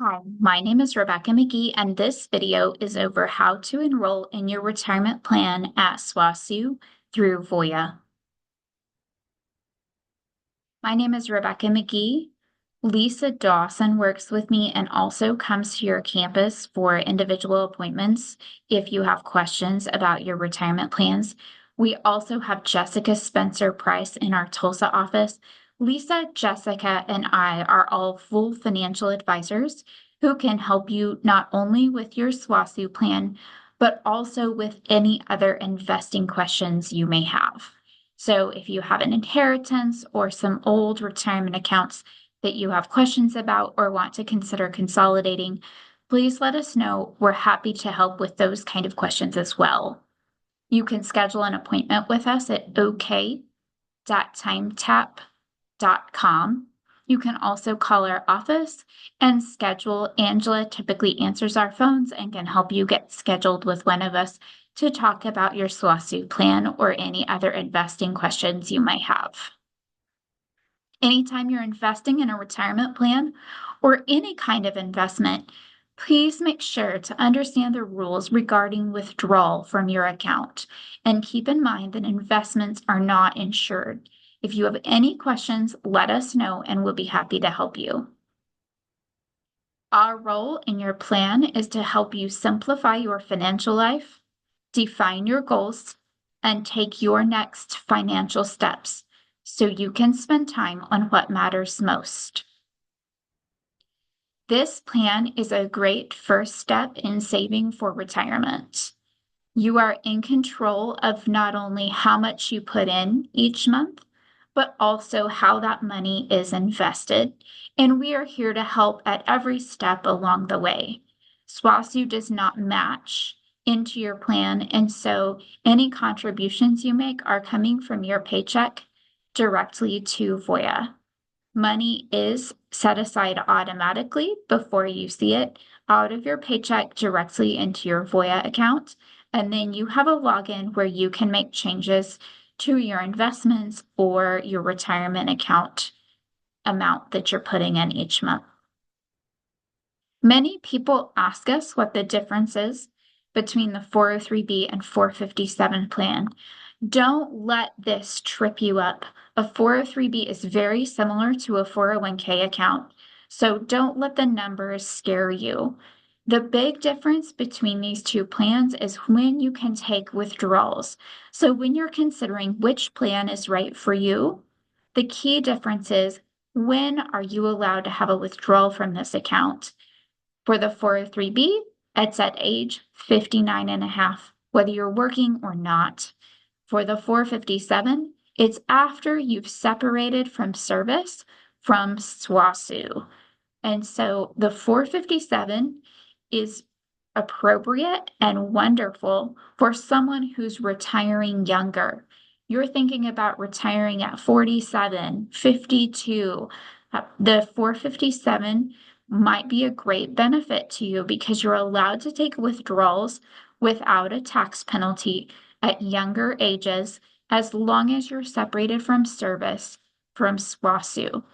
Hi, my name is Rebecca McGee, and this video is over how to enroll in your retirement plan at SWOSU through Voya. My name is Rebecca McGee. Lisa Dawson works with me and also comes to your campus for individual appointments if you have questions about your retirement plans. We also have Jessica Spencer Price in our Tulsa office. Lisa, Jessica, and I are all full financial advisors who can help you not only with your SWOSU plan, but also with any other investing questions you may have. So if you have an inheritance or some old retirement accounts that you have questions about or want to consider consolidating, please let us know. We're happy to help with those kind of questions as well. You can schedule an appointment with us at ok.timetap.com. You can also call our office and schedule. Angela typically answers our phones and can help you get scheduled with one of us to talk about your SWOSU plan or any other investing questions you might have. Anytime you're investing in a retirement plan or any kind of investment, please make sure to understand the rules regarding withdrawal from your account and keep in mind that investments are not insured. If you have any questions, let us know and we'll be happy to help you. Our role in your plan is to help you simplify your financial life, define your goals, and take your next financial steps so you can spend time on what matters most. This plan is a great first step in saving for retirement. You are in control of not only how much you put in each month, but also how that money is invested. And we are here to help at every step along the way. SWOSU does not match into your plan, and so any contributions you make are coming from your paycheck directly to Voya. Money is set aside automatically before you see it out of your paycheck directly into your Voya account. And then you have a login where you can make changes to your investments or your retirement account amount that you're putting in each month. Many people ask us what the difference is between the 403B and 457 plan. Don't let this trip you up. A 403B is very similar to a 401k account, so don't let the numbers scare you. The big difference between these two plans is when you can take withdrawals. So when you're considering which plan is right for you, the key difference is when are you allowed to have a withdrawal from this account? For the 403B, it's at age 59 and a half, whether you're working or not. For the 457, it's after you've separated from service from SWOSU. And so the 457 is appropriate and wonderful for someone who's retiring younger. You're thinking about retiring at 47, 52. The 457 might be a great benefit to you because you're allowed to take withdrawals without a tax penalty at younger ages as long as you're separated from service from SWOSU.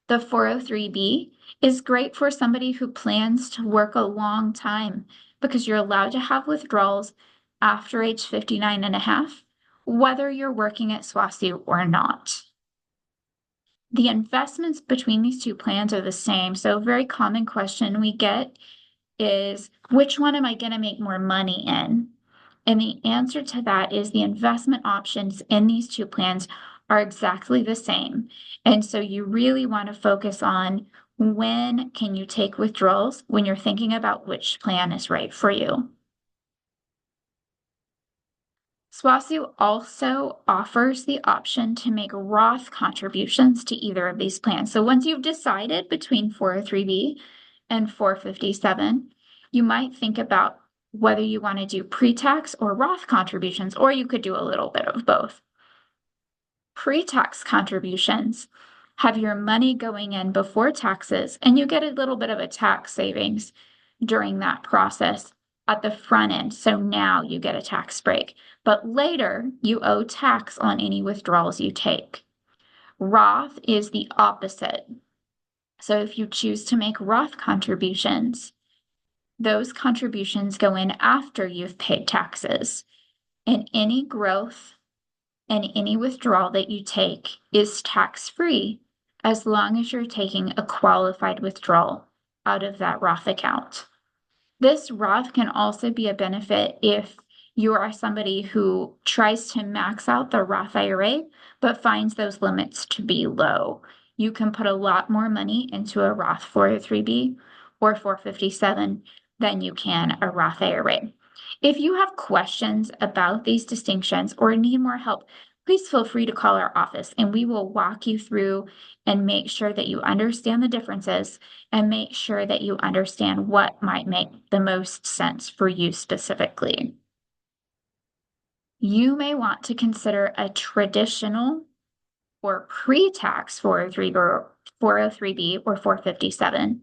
The 403B is great for somebody who plans to work a long time because you're allowed to have withdrawals after age 59 and a half, whether you're working at SWOSU or not. The investments between these two plans are the same. So a very common question we get is, which one am I going to make more money in? And the answer to that is the investment options in these two plans are exactly the same. And so you really want to focus on when can you take withdrawals when you're thinking about which plan is right for you. SWOSU also offers the option to make Roth contributions to either of these plans. So once you've decided between 403B and 457, you might think about whether you want to do pre-tax or Roth contributions, or you could do a little bit of both. Pre-tax contributions have your money going in before taxes, and you get a little bit of a tax savings during that process at the front end. So now you get a tax break, but later you owe tax on any withdrawals you take. Roth is the opposite. So if you choose to make Roth contributions, those contributions go in after you've paid taxes, and any growth and any withdrawal that you take is tax-free as long as you're taking a qualified withdrawal out of that Roth account. This Roth can also be a benefit if you are somebody who tries to max out the Roth IRA, but finds those limits to be low. You can put a lot more money into a Roth 403B or 457 than you can a Roth IRA. If you have questions about these distinctions or need more help, please feel free to call our office and we will walk you through and make sure that you understand the differences and make sure that you understand what might make the most sense for you specifically. You may want to consider a traditional or pre-tax 403 or 403B or 457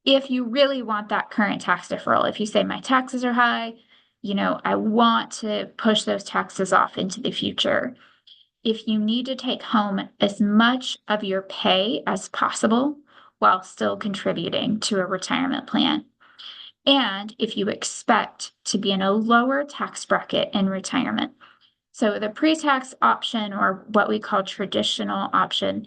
if you really want that current tax deferral. If you say my taxes are high, I want to push those taxes off into the future. If you need to take home as much of your pay as possible while still contributing to a retirement plan. And if you expect to be in a lower tax bracket in retirement. So the pre-tax option, or what we call traditional option,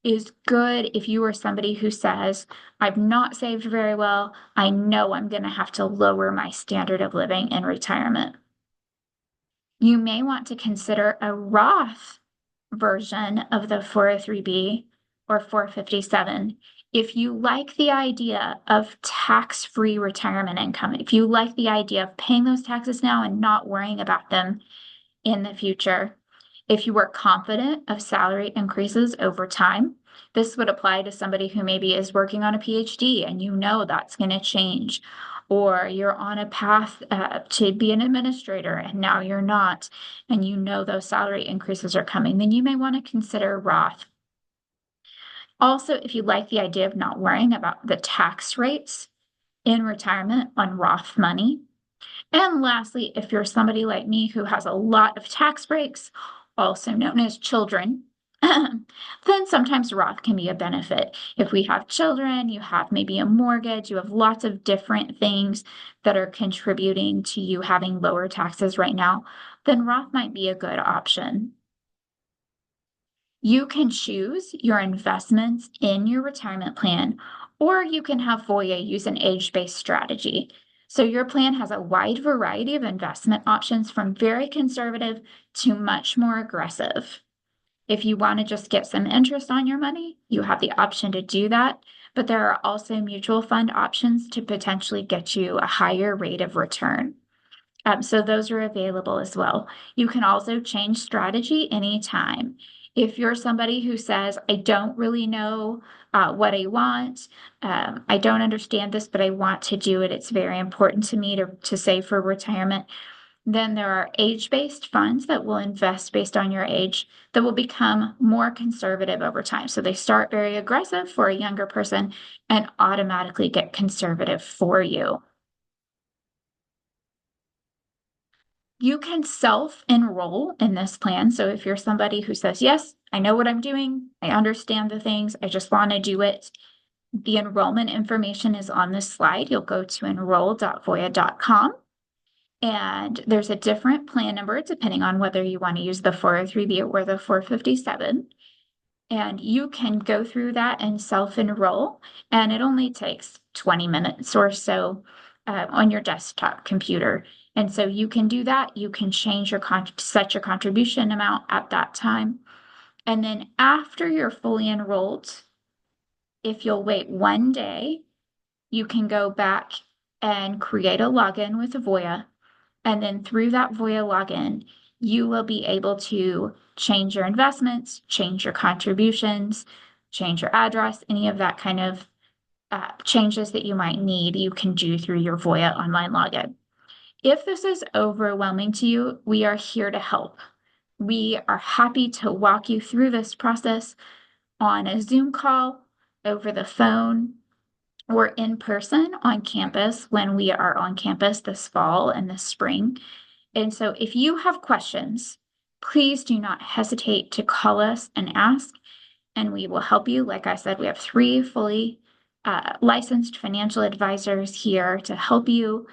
is good if you are somebody who says, I've not saved very well. I know I'm going to have to lower my standard of living in retirement. You may want to consider a Roth version of the 403B or 457 if you like the idea of tax-free retirement income, if you like the idea of paying those taxes now and not worrying about them in the future. If you are confident of salary increases over time, this would apply to somebody who maybe is working on a PhD and that's going to change, or you're on a path to be an administrator and now you're not, and those salary increases are coming, then you may want to consider Roth. Also, if you like the idea of not worrying about the tax rates in retirement on Roth money. And lastly, if you're somebody like me who has a lot of tax breaks, also known as children, then sometimes Roth can be a benefit. If we have children, you have maybe a mortgage, you have lots of different things that are contributing to you having lower taxes right now, then Roth might be a good option. You can choose your investments in your retirement plan, or you can have Voya use an age-based strategy. So your plan has a wide variety of investment options from very conservative to much more aggressive. If you want to just get some interest on your money, you have the option to do that, but there are also mutual fund options to potentially get you a higher rate of return. So those are available as well. You can also change strategy anytime. If you're somebody who says, I don't really know what I want, I don't understand this, but I want to do it. It's very important to me to save for retirement. Then there are age-based funds that will invest based on your age that will become more conservative over time. So they start very aggressive for a younger person and automatically get conservative for you. You can self-enroll in this plan. So if you're somebody who says, yes, I know what I'm doing, I understand the things, I just want to do it, the enrollment information is on this slide. You'll go to enroll.voya.com. And there's a different plan number depending on whether you want to use the 403B or the 457. And you can go through that and self-enroll, and it only takes 20 minutes or so on your desktop computer. And so you can do that. You can change set your contribution amount at that time. And then after you're fully enrolled, if you'll wait one day, you can go back and create a login with Voya. And then through that Voya login, you will be able to change your investments, change your contributions, change your address, any of that kind of changes that you might need, you can do through your Voya online login. If this is overwhelming to you, we are here to help. We are happy to walk you through this process on a Zoom call, over the phone, or in person on campus when we are on campus this fall and this spring. And so if you have questions, please do not hesitate to call us and ask. and we will help you. Like I said, we have 3 fully licensed financial advisors here to help you.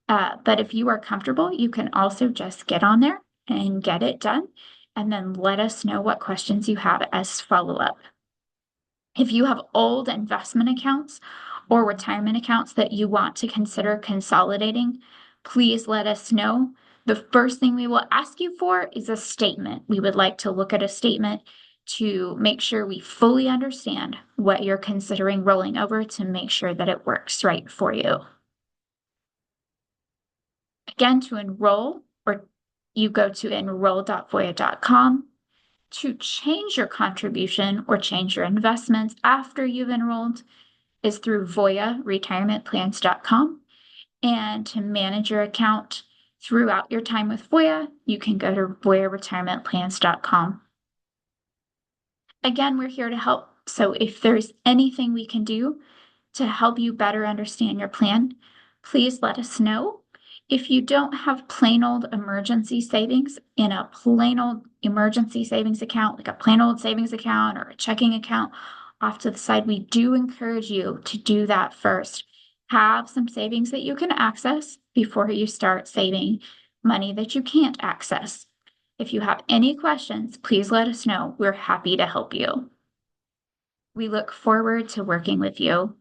But if you are comfortable, you can also just get on there and get it done, and then let us know what questions you have as follow-up. If you have old investment accounts or retirement accounts that you want to consider consolidating, please let us know. The first thing we will ask you for is a statement. We would like to look at a statement to make sure we fully understand what you're considering rolling over to make sure that it works right for you. Again, to enroll, or you go to enroll.voya.com. To change your contribution or change your investments after you've enrolled is through voyaretirementplans.com. And to manage your account throughout your time with Voya, you can go to voyaretirementplans.com. Again, we're here to help. So if there's anything we can do to help you better understand your plan, please let us know. If you don't have plain old emergency savings in a plain old emergency savings account, like a plain old savings account or a checking account off to the side, we do encourage you to do that first. Have some savings that you can access before you start saving money that you can't access. If you have any questions, please let us know. We're happy to help you. We look forward to working with you.